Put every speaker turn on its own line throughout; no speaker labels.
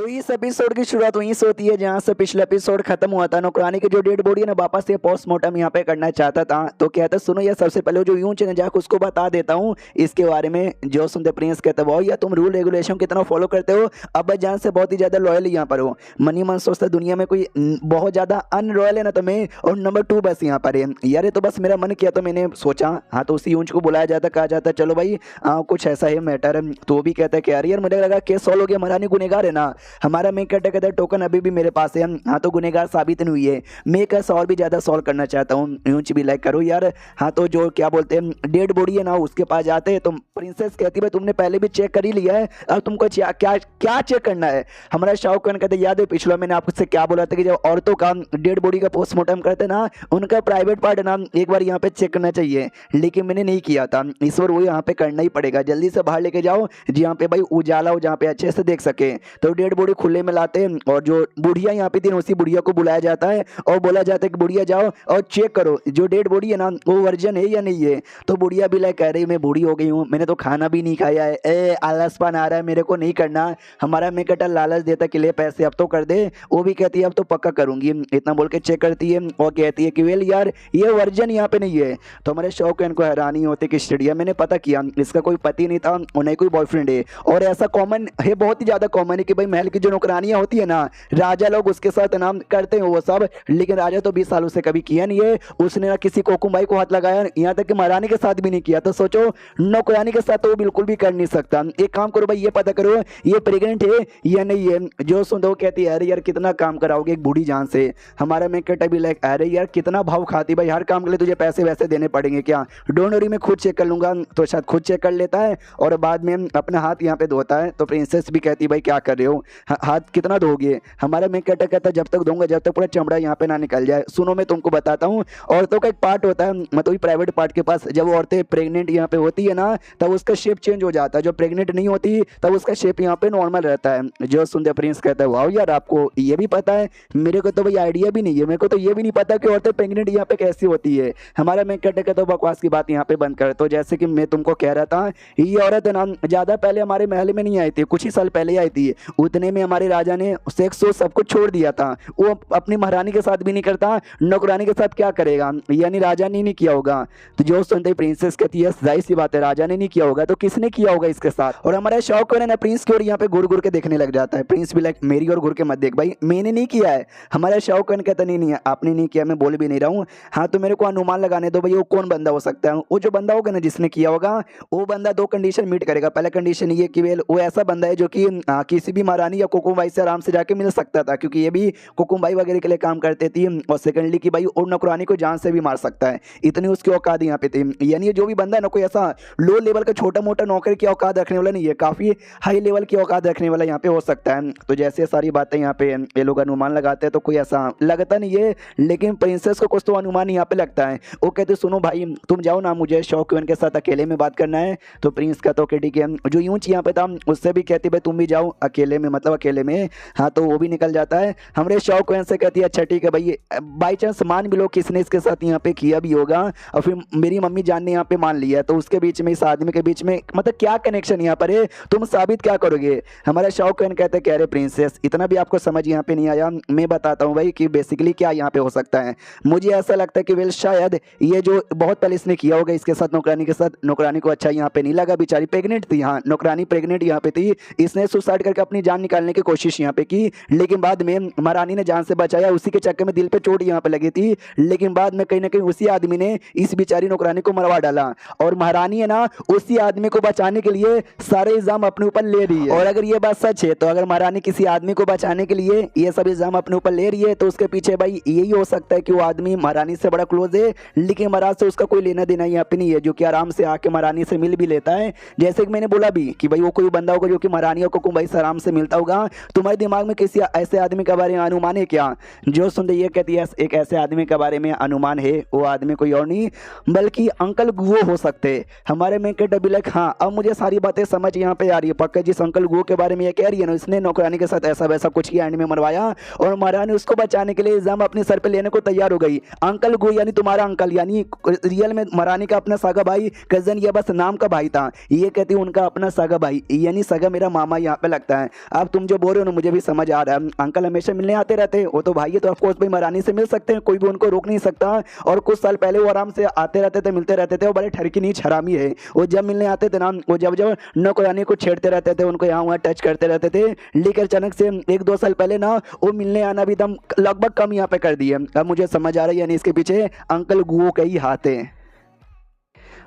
तो इस एपिसोड की शुरुआत वहीं से होती है जहां से पिछला एपिसोड खत्म हुआ था। नौकरानी की जो डेड बॉडी है ना वापस से पोस्टमार्टम यहाँ पे करना चाहता था। तो कहता सुनो यार, सबसे पहले जो यूं चले जाकर उसको बता देता हूँ इसके बारे में। जो सुनते प्रिंस कहते वो या तुम रूल रेगुलेशन कितना फॉलो करते हो, अब जान से बहुत ही ज्यादा लॉयल यहाँ पर हो। मनी मन सोचता दुनिया में कोई बहुत ज्यादा अनरॉयल है ना तो मैं, और नंबर 2 बस यहाँ पर है यार। ये तो बस मेरा मन किया तो मैंने सोचा। हाँ तो उसी यूंच को बुलाया जाता, कहा जाता चलो भाई कुछ ऐसा है मैटर। तो वो भी कहता है कि यार मुझे लगा केस सॉल्व हो गया, महारानी गुनेगार है ना। हमारा मैं कहता टोकन अभी भी मेरे पास है। हाँ तो गुनेगार साबित नहीं हुई है। मैं कैस और भी ज्यादा सॉल्व करना चाहता हूँ, यूंच भी लाइक करो यार। हाँ तो जो क्या बोलते हैं डेड बॉडी है ना उसके पास जाते हैं तो प्रिंसेस कहती है तुमने पहले भी चेक कर ही लिया है, अब तुमको क्या क्या क्या चेक करना है। हमारा शाहरुख खान कहते याद है पिछला मैंने आपसे क्या बोला था कि जब औरतों का डेड बॉडी का पोस्टमार्टम करते ना उनका प्राइवेट पार्ट है ना एक बार यहाँ पे चेक करना चाहिए, लेकिन मैंने नहीं किया था। इस बार वो यहाँ पे करना ही पड़ेगा। जल्दी से बाहर लेके जाओ जहाँ पे भाई उजाला हो, जहाँ पे अच्छे से देख सके। तो डेड बॉडी खुले में लाते हैं और जो बुढ़िया यहाँ पे थी उसी बुढ़िया को बुलाया जाता है और बोला जाता है कि बुढ़िया जाओ और चेक करो जो डेड बॉडी है ना वो वर्जन है या नहीं है। तो बुढ़िया भी लाइक कह रही मैं बूढ़ी हो गई हूँ, मैंने तो खाना भी नहीं खाया है, ए आलसपन आ रहा है, मेरे को नहीं करना। हमारा मेकटा लालच देता कि ले पैसे अब तो कर दे। वो भी कहती है अब तो पक्का करूंगी। इतना बोल के चेक करती है और कहती है कि वेल यार ये वर्जन यहाँ पे नहीं है। तो हमारे शौक इनको हैरानी होती कि स्टेडियम मैंने पता किया इसका कोई पति नहीं था और नहीं कोई बॉयफ्रेंड है। और ऐसा कॉमन है, बहुत ही ज्यादा कॉमन है कि भाई महल की जो नौकरानियां होती है ना राजा लोग उसके साथ नाम करते हैं वो सब, लेकिन राजा तो 20 सालों से कभी किया नहीं है। उसने ना किसी कोकुमबाई को हाथ लगाया, यहाँ तक कि महारानी के साथ भी नहीं किया। तो सोचो नौकरानी के साथ तो वो बिल्कुल भी कर नहीं सकता। एक काम करो भाई ये पता करो ये प्रेग्नेंट है या नहीं है। जो सुन दो कहती है अरे यार कितना काम कराओगे एक बूढ़ी जान से। हमारा मेकटा भी लाइक अरे यार कितना भाव खाती भाई, हर काम के लिए तुझे पैसे वैसे देने पड़ेंगे क्या। डोंट वरी मैं खुद चेक कर लूंगा। तो शायद खुद चेक कर लेता है और बाद में अपना हाथ यहाँ पे धोता है। तो प्रिंसेस भी कहती भाई क्या कर रहे हो, हाथ कितना धोगे। हमारा मेकटा कहता जब तक दूंगा जब तक पूरा चमड़ा यहाँ पे ना निकल जाए। सुनो मैं तुमको बताता हूँ, औरतों का एक पार्ट होता है मतलब प्राइवेट पार्ट के पास, जब औरतें प्रेग्नेंट यहाँ पे होती है ना तब उसका शेप चेंज हो जाता है, जो प्रेग्नेंट नहीं होती तब उसका शेप यहाँ पे नॉर्मल रहता है। जो सुनते प्रिंस कहता है वाह यार आपको ये भी पता है, मेरे को तो भाई आइडिया भी नहीं है, मेरे को तो ये भी नहीं पता कि औरतें प्रेग्नेंट यहाँ पे कैसी होती है। हमारा मेकटा कहता बकवास की बात यहाँ पे बंद कर। तो जैसे कि मैं तुमको कह रहा था ये औरत ना ज्यादा पहले हमारे महल में नहीं आई थी, कुछ ही साल पहले आई थी। उतने में हमारे राजा ने सेक्स सब कुछ छोड़ दिया था। वो अपनी महारानी के साथ भी नहीं करता, नौकरानी के साथ क्या करेगा, यानी राजा ने नहीं किया होगा। तो जो सुनते प्रिंसेस कहती है जाहिर सी बात है राजा ने नहीं किया होगा तो किसने किया होगा इसके साथ। और हमारा शौक है ना प्रिंस की ओर यहाँ पे घूर घूर के देखने लग जाता है। प्रिंस भी लाइक मेरी ओर घूर के मत देख भाई, मैंने नहीं किया है। हमारा शौक कहता नहीं नहीं आपने नहीं किया, मैं बोल भी नहीं रहा हूँ। हाँ तो मेरे को अनुमान लगाने दो भाई वो कौन बंदा हो सकता है। वो जो बंदा होगा ना जिसने किया होगा वो बंदा 2 कंडीशन मीट करेगा। पहला कंडीशन ये कि वो ऐसा बंदा है जो कि किसी भी महारानी या कुकुमबाई से आराम से जाके मिल सकता था क्योंकि ये भी कुकुमबाई वगैरह के लिए काम करते थी। और सेकंडली कि भाई और नौकरानी को जान से भी मार सकता है, इतनी उसकी औकात यहाँ पे थी। यानी जो भी बंदा है ना कोई ऐसा लो लेवल का छोटा मोटा नौकर की औकात रखने वाला नहीं है, काफी हाई लेवल की औकात रखने वाला यहाँ पे हो सकता है। तो जैसे सारी बातें यहाँ पे ये लोग अनुमान लगाते हैं तो कोई ऐसा लगता नहीं है, लेकिन प्रिंसेस को कुछ तो अनुमान यहाँ पे लगता है। वो कहते सुनो भाई तुम जाओ ना, मुझे शौकीन के साथ अकेले में बात करना है। तो प्रिंस का तो ठीक है, जो यूंच यहाँ पे था उससे भी कहती भाई तुम भी जाओ अकेले में, मतलब अकेले में। हाँ तो वो भी निकल जाता है। हमारे शौकीन से कहती है अच्छा ठीक है भाई, बाई चांस मान भी लो किसने इसके साथ यहाँ पे किया भी होगा और फिर मेरी मम्मी जान ने यहाँ पे मान लिया तो उसके बीच में इस आदमी के बीच में मतलब क्या कनेक्शन यहाँ पर है, तुम साबित क्या करोगे। हमारा शौकीन कहते कह रहे प्रिंसेस इतना भी आपको समझ यहाँ पे नहीं आया, मैं बताता हूँ भाई कि बेसिकली क्या यहाँ पे हो सकता है। मुझे ऐसा लगता है कि वेल शायद ये जो बहुत पहले इसने किया होगा इसके साथ नौकरानी के साथ, नौकरानी को अच्छा यहाँ पे नहीं लगा, बेचारी प्रेग्नेंट थी। हाँ नौकरानी प्रेग्नेंट यहाँ पे थी, इसने सुसाइड करके अपनी जान निकालने की कोशिश यहाँ पे की, लेकिन बाद में महारानी ने जान से बचाया। उसी के चक्कर में दिल पे चोट यहाँ पे लगी थी, लेकिन बाद में कहीं ना कहीं उसी आदमी ने इस बेचारी नौकरानी को मरवा डाला। और महारानी है ना उसी आदमी को बचाने के लिए सारे इल्जाम अपने ऊपर ले रही है। और अगर ये बात सच है तो अगर महारानी किसी आदमी को बचाने के लिए ये सब इल्जाम अपने ऊपर ले रही है तो उसके पीछे भाई यही हो सकता है कि वो आदमी महारानी से बड़ा क्लोज है, लेकिन महाराज से उसका कोई लेना देना यहाँ पे नहीं है, जो कि आराम से आके महारानी से मिल भी लेता है। जैसे कि मैंने बोला भी कि भाई वो कोई बंदा होगा जो कि महारानी और कुकुमबाई से आराम से मिलता होगा। तुम्हारे दिमाग में किसी ऐसे आदमी के बारे में अनुमान है क्या। जो सुनते ये कहती है एक ऐसे आदमी के बारे में अनुमान है, वो आदमी कोई और नहीं बल्कि अंकल गुओ हो सकते। हमारे में के डबी लाइक हाँ अब मुझे सारी बातें समझ यहाँ पे आ रही है। पक्का जिस अंकल गुओ के बारे में ये कह रही है ना इसने नौकरानी के साथ ऐसा वैसा कुछ किया, एंड में मरवाया और महारानी उसको बचाने के लिए इल्जाम अपने सर पे लेने को तैयार हो गई। अंकल गुओ यानी तुम्हारा अंकल, यानी रियल में महारानी का अपना सगा भाई कजन, ये बस नाम का भाई था। ये कहती उनका अपना सगा भाई यानी सगा मेरा मामा यहाँ पे लगता है। अब तुम जो बोल रहे हो ना मुझे भी समझ आ रहा है। अंकल हमेशा मिलने आते रहते हैं, वो तो भाई है तो ऑफकोर्स भाई महारानी से मिल सकते हैं, कोई भी उनको रोक नहीं सकता। और कुछ साल पहले वो आराम से आते रहते थे, मिलते रहते थे। वो बड़े ठरकी नीच हरामी है। वो जब मिलने आते थे ना, वो जब जब नौकरानी को छेड़ते रहते थे, उनको यहाँ वहाँ टच करते रहते थे। लेकिन अचानक से 1-2 साल पहले ना वो मिलने आना भी एकदम लगभग कम यहाँ पे कर दिए। अब मुझे समझ आ रहा है यानी इसके पीछे अंकल गुओ का ही हाथ है।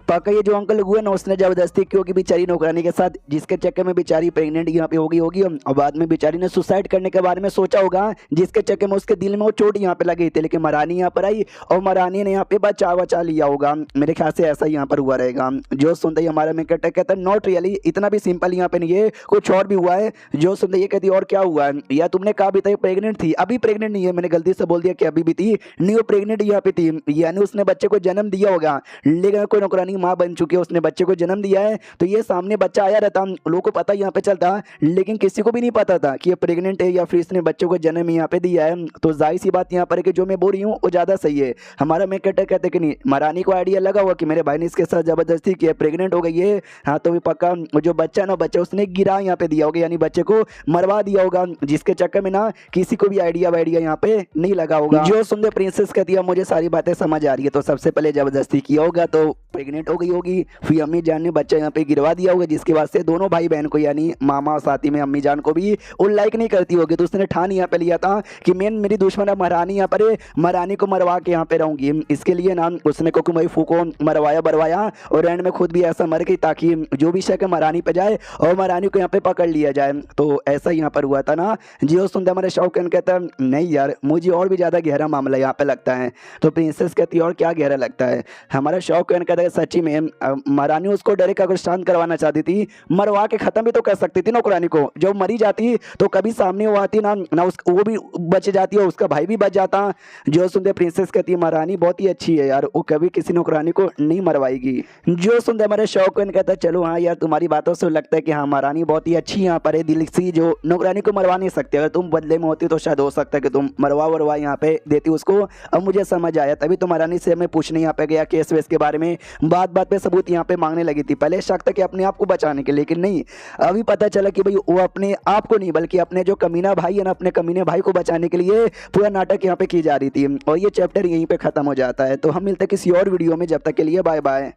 पक्का ये जो अंकल हुआ ना उसने जबरदस्ती की होगी बेचारी नौकरानी के साथ, जिसके चक्कर में बेचारी प्रेग्नेंट यहाँ पे होगी और बाद में बेचारी ने सुसाइड करने के बारे में सोचा होगा, जिसके चक्कर में उसके दिल में वो चोट यहाँ पे लगी थी। लेकिन महारानी यहाँ पर आई और महारानी ने यहाँ पे बचा लिया होगा। मेरे ख्याल से ऐसा यहाँ पर हुआ रहेगा। जो सुनते ही हमारा में कहता है नॉट रियली, इतना भी सिंपल यहाँ पे नहीं है, कुछ और भी हुआ है। जो सुनते ये कहती और क्या हुआ है, या तुमने कहा भी था प्रेग्नेंट थी, अभी प्रेग्नेंट नहीं है। मैंने गलती से बोल दिया कि अभी भी थी, नहीं वो प्रेग्नेंट यहाँ पे थी, यानी उसने बच्चे को जन्म दिया होगा। लेकिन कोई नौकरानी माँ बन चुकी है, उसने बच्चे को जन्म दिया है, तो ये सामने बच्चा आया रहता, लोगों को पता यहाँ पे चलता, लेकिन किसी को भी नहीं पता था कि ये प्रेग्नेंट है या फिर इसने बच्चे को जन्म यहाँ पे दिया है। तो जाहिर सी बात यहाँ पर है कि जो मैं बोल रही हूँ वो ज्यादा सही है। हमारा मैं कहते कि नहीं, महारानी को आइडिया लगा हुआ कि मेरे भाई ने इसके साथ जबरदस्ती किया, प्रेग्नेंट हो गई है। हाँ तो भी पक्का जो बच्चा ना, बच्चा उसने गिरा यहाँ पे दिया होगा, यानी बच्चे को मरवा दिया होगा, जिसके चक्कर में ना किसी को भी आइडिया वाइडिया यहाँ पे नहीं लगा होगा। जो सुनते प्रिंसेस कहती है मुझे सारी बातें समझ आ रही है, तो सबसे पहले जबरदस्ती किया होगा तो प्रेग्नेंट हो गई होगी, फिर अम्मी जान ने बच्चा यहाँ पे गिरवा दिया होगा, जिसके बाद से दोनों भाई बहन को यानी मामा और साथी में अम्मी जान को भी वो लाइक नहीं करती होगी। तो उसने ठान यहाँ पे लिया था कि मेरी दुश्मन है महारानी, यहाँ पर महारानी को मरवा के यहाँ पे रहूंगी। इसके लिए ना उसने कोकुमाई फू को मरवाया और एंड में खुद भी ऐसा मर गई ताकि जो भी शक महारानी पे जाए और महारानी को यहाँ पे पकड़ लिया जाए। तो ऐसा यहाँ पर हुआ था ना। जियो सुनते हमारे शौकन कहता है नहीं यार मुझे और भी ज़्यादा गहरा मामला यहाँ पे लगता है। तो प्रिंसेस कहती है और क्या गहरा लगता है। हमारा शौकन कहता है सच्ची में महारानी उसको डायरेक्ट अगर शांत करवाना चाहती थी, मरवा के खत्म भी तो कर सकती थी नौकरानी को। जब मरी जाती तो कभी सामने वो आती ना वो भी बच जाती है, उसका भाई भी बच जाता। जो सुनते प्रिंसेस कहती है महारानी बहुत ही अच्छी है यार, वो कभी किसी नौकरानी को नहीं मरवाएगी। जो सुनते हमारे शौकन कहता है चलो हाँ यार तुम्हारी बातों से लगता है कि हाँ महारानी बहुत ही अच्छी यहाँ पर है, दिल सी, जो नौकरानी को मरवा नहीं सकती। अगर तुम बदले में होती तो शायद हो सकता है कि तुम मरवा यहाँ पे देती उसको। अब मुझे समझ आया, तभी तो महारानी से हमें पूछने यहाँ पे गया केस वेस के बारे में, बात पे सबूत यहाँ पे मांगने लगी थी। पहले शक था कि अपने आप को बचाने के, लेकिन नहीं, अभी पता चला कि भाई वो अपने आप को नहीं बल्कि अपने जो कमीना भाई है ना, अपने कमीने भाई को बचाने के लिए पूरा नाटक यहाँ पे की जा रही थी। और ये चैप्टर यहीं पे खत्म हो जाता है। तो हम मिलते हैं किसी और वीडियो में, जब तक के लिए बाय बाय।